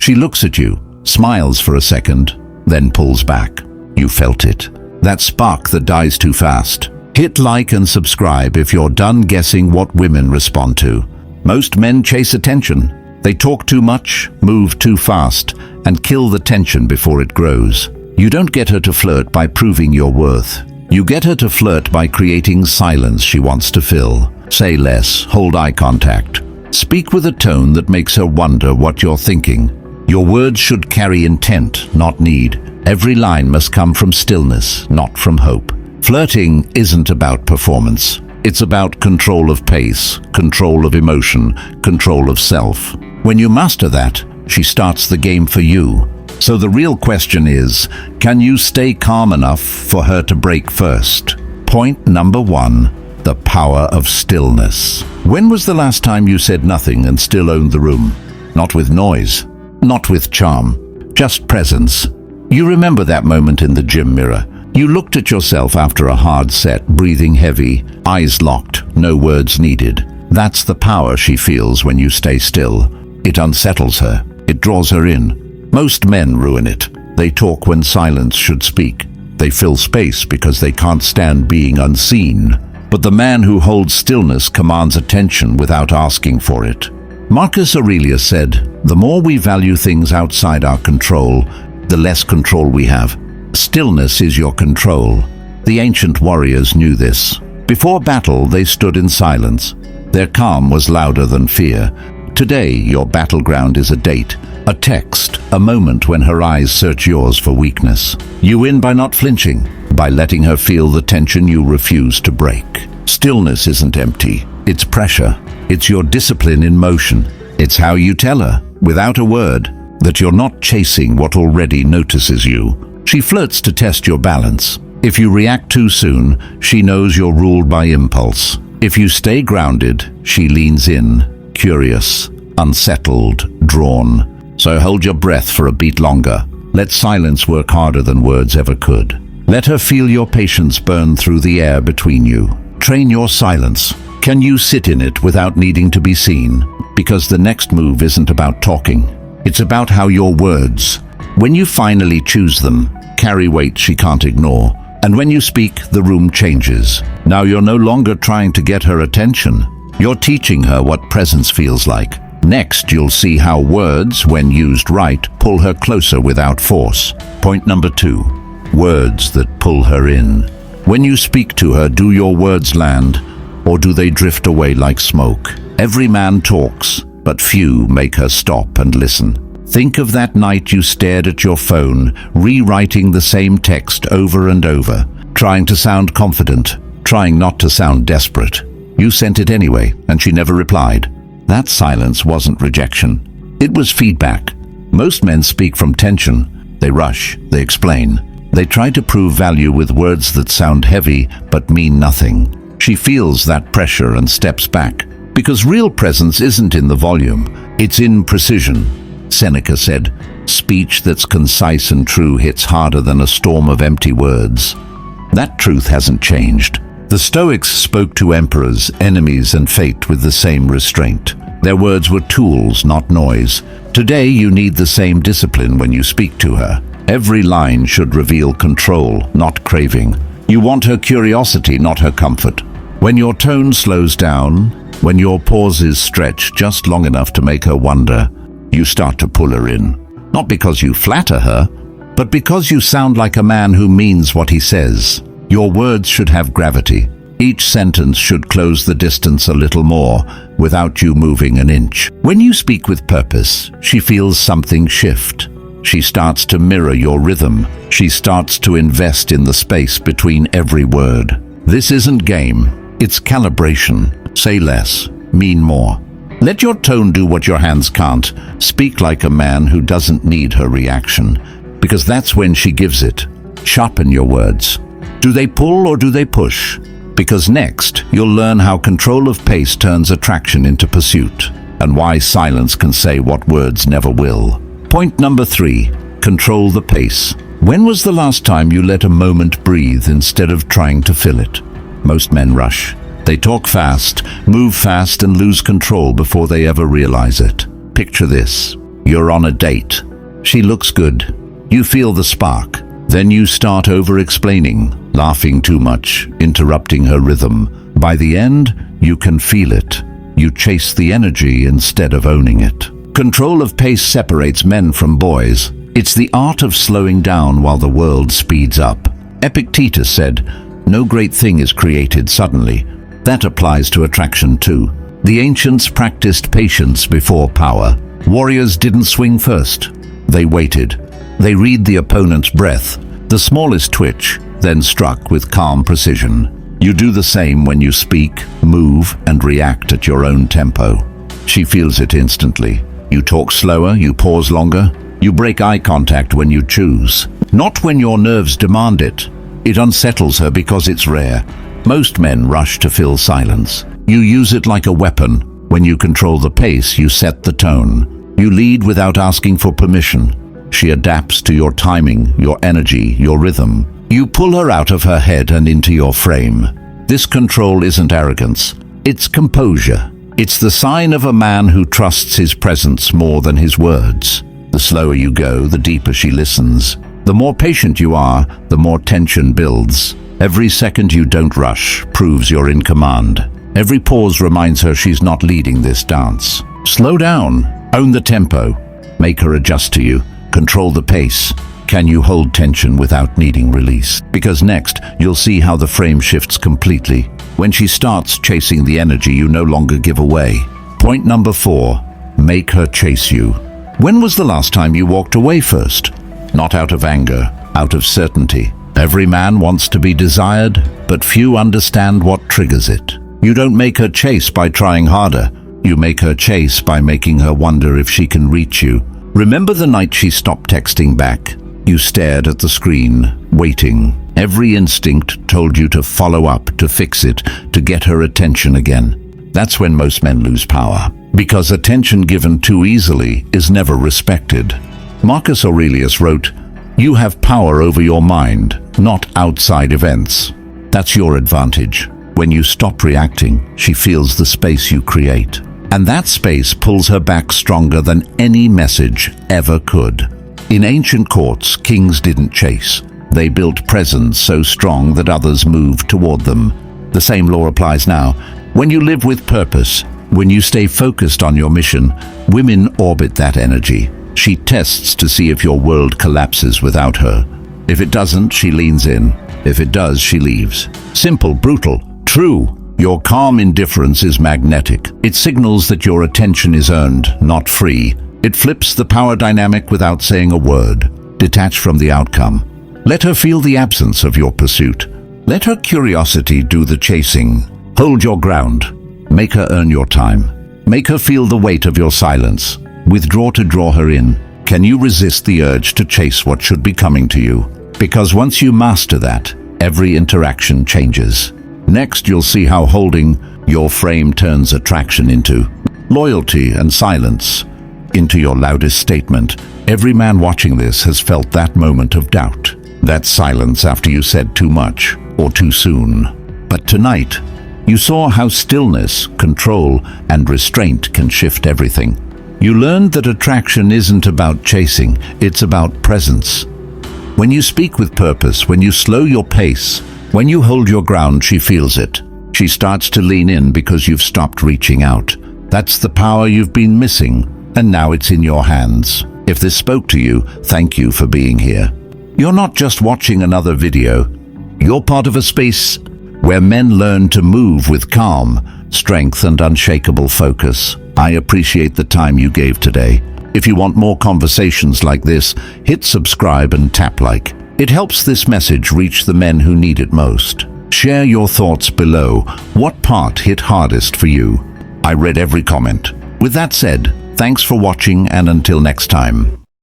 She looks at you, smiles for a second, then pulls back. You felt it. That spark that dies too fast. Hit like and subscribe if you're done guessing what women respond to. Most men chase attention. They talk too much, move too fast, and kill the tension before it grows. You don't get her to flirt by proving your worth. You get her to flirt by creating silence she wants to fill. Say less, hold eye contact. Speak with a tone that makes her wonder what you're thinking. Your words should carry intent, not need. Every line must come from stillness, not from hope. Flirting isn't about performance. It's about control of pace, control of emotion, control of self. When you master that, she starts the game for you. So the real question is, can you stay calm enough for her to break first? Point number 1, the power of stillness. When was the last time you said nothing and still owned the room? Not with noise, not with charm, just presence. You remember that moment in the gym mirror. You looked at yourself after a hard set, breathing heavy, eyes locked, no words needed. That's the power she feels when you stay still. It unsettles her. It draws her in. Most men ruin it. They talk when silence should speak. They fill space because they can't stand being unseen. But the man who holds stillness commands attention without asking for it. Marcus Aurelius said, "The more we value things outside our control, the less control we have." Stillness is your control. The ancient warriors knew this. Before battle, they stood in silence. Their calm was louder than fear. Today, your battleground is a date, a text, a moment when her eyes search yours for weakness. You win by not flinching, by letting her feel the tension you refuse to break. Stillness isn't empty. It's pressure. It's your discipline in motion. It's how you tell her, without a word, that you're not chasing what already notices you. She flirts to test your balance. If you react too soon, she knows you're ruled by impulse. If you stay grounded, she leans in, curious, unsettled, drawn. So hold your breath for a beat longer. Let silence work harder than words ever could. Let her feel your patience burn through the air between you. Train your silence. Can you sit in it without needing to be seen? Because the next move isn't about talking. It's about how your words, when you finally choose them, carry weight she can't ignore. And when you speak, the room changes. Now you're no longer trying to get her attention. You're teaching her what presence feels like. Next, you'll see how words, when used right, pull her closer without force. Point number 2, words that pull her in. When you speak to her, do your words land, or do they drift away like smoke? Every man talks, but few make her stop and listen. Think of that night you stared at your phone, rewriting the same text over and over, trying to sound confident, trying not to sound desperate. You sent it anyway, and she never replied. That silence wasn't rejection. It was feedback. Most men speak from tension. They rush, they explain. They try to prove value with words that sound heavy but mean nothing. She feels that pressure and steps back, because real presence isn't in the volume, it's in precision. Seneca said, "Speech that's concise and true hits harder than a storm of empty words." That truth hasn't changed. The Stoics spoke to emperors, enemies, and fate with the same restraint. Their words were tools, not noise. Today, you need the same discipline when you speak to her. Every line should reveal control, not craving. You want her curiosity, not her comfort. When your tone slows down, when your pauses stretch just long enough to make her wonder, you start to pull her in. Not because you flatter her, but because you sound like a man who means what he says. Your words should have gravity. Each sentence should close the distance a little more, without you moving an inch. When you speak with purpose, she feels something shift. She starts to mirror your rhythm. She starts to invest in the space between every word. This isn't game, it's calibration. Say less, mean more. Let your tone do what your hands can't. Speak like a man who doesn't need her reaction, because that's when she gives it. Sharpen your words. Do they pull or do they push? Because next, you'll learn how control of pace turns attraction into pursuit, and why silence can say what words never will. Point number 3, control the pace. When was the last time you let a moment breathe instead of trying to fill it? Most men rush. They talk fast, move fast, and lose control before they ever realize it. Picture this. You're on a date. She looks good. You feel the spark. Then you start over-explaining, laughing too much, interrupting her rhythm. By the end, you can feel it. You chase the energy instead of owning it. Control of pace separates men from boys. It's the art of slowing down while the world speeds up. Epictetus said, "No great thing is created suddenly." That applies to attraction too. The ancients practiced patience before power. Warriors didn't swing first. They waited. They read the opponent's breath, the smallest twitch, then struck with calm precision. You do the same when you speak, move, and react at your own tempo. She feels it instantly. You talk slower, you pause longer, you break eye contact when you choose. Not when your nerves demand it. It unsettles her because it's rare. Most men rush to fill silence. You use it like a weapon. When you control the pace, you set the tone. You lead without asking for permission. She adapts to your timing, your energy, your rhythm. You pull her out of her head and into your frame. This control isn't arrogance. It's composure. It's the sign of a man who trusts his presence more than his words. The slower you go, the deeper she listens. The more patient you are, the more tension builds. Every second you don't rush proves you're in command. Every pause reminds her she's not leading this dance. Slow down. Own the tempo. Make her adjust to you. Control the pace. Can you hold tension without needing release? Because next, you'll see how the frame shifts completely. When she starts chasing the energy you no longer give away. Point number 4, make her chase you. When was the last time you walked away first? Not out of anger, out of certainty. Every man wants to be desired, but few understand what triggers it. You don't make her chase by trying harder. You make her chase by making her wonder if she can reach you. Remember the night she stopped texting back? You stared at the screen, waiting. Every instinct told you to follow up, to fix it, to get her attention again. That's when most men lose power. Because attention given too easily is never respected. Marcus Aurelius wrote, "You have power over your mind, not outside events." That's your advantage. When you stop reacting, she feels the space you create. And that space pulls her back stronger than any message ever could. In ancient courts, kings didn't chase. They built presence so strong that others moved toward them. The same law applies now. When you live with purpose, when you stay focused on your mission, women orbit that energy. She tests to see if your world collapses without her. If it doesn't, she leans in. If it does, she leaves. Simple, brutal, true. Your calm indifference is magnetic. It signals that your attention is earned, not free. It flips the power dynamic without saying a word. Detach from the outcome. Let her feel the absence of your pursuit. Let her curiosity do the chasing. Hold your ground. Make her earn your time. Make her feel the weight of your silence. Withdraw to draw her in. Can you resist the urge to chase what should be coming to you? Because once you master that, every interaction changes. Next, you'll see how holding your frame turns attraction into loyalty and silence, into your loudest statement. Every man watching this has felt that moment of doubt, that silence after you said too much or too soon. But tonight, you saw how stillness, control, and restraint can shift everything. You learned that attraction isn't about chasing, it's about presence. When you speak with purpose, when you slow your pace, when you hold your ground, she feels it. She starts to lean in because you've stopped reaching out. That's the power you've been missing, and now it's in your hands. If this spoke to you, thank you for being here. You're not just watching another video. You're part of a space where men learn to move with calm, strength, and unshakable focus. I appreciate the time you gave today. If you want more conversations like this, hit subscribe and tap like. It helps this message reach the men who need it most. Share your thoughts below. What part hit hardest for you? I read every comment. With that said, thanks for watching, and until next time.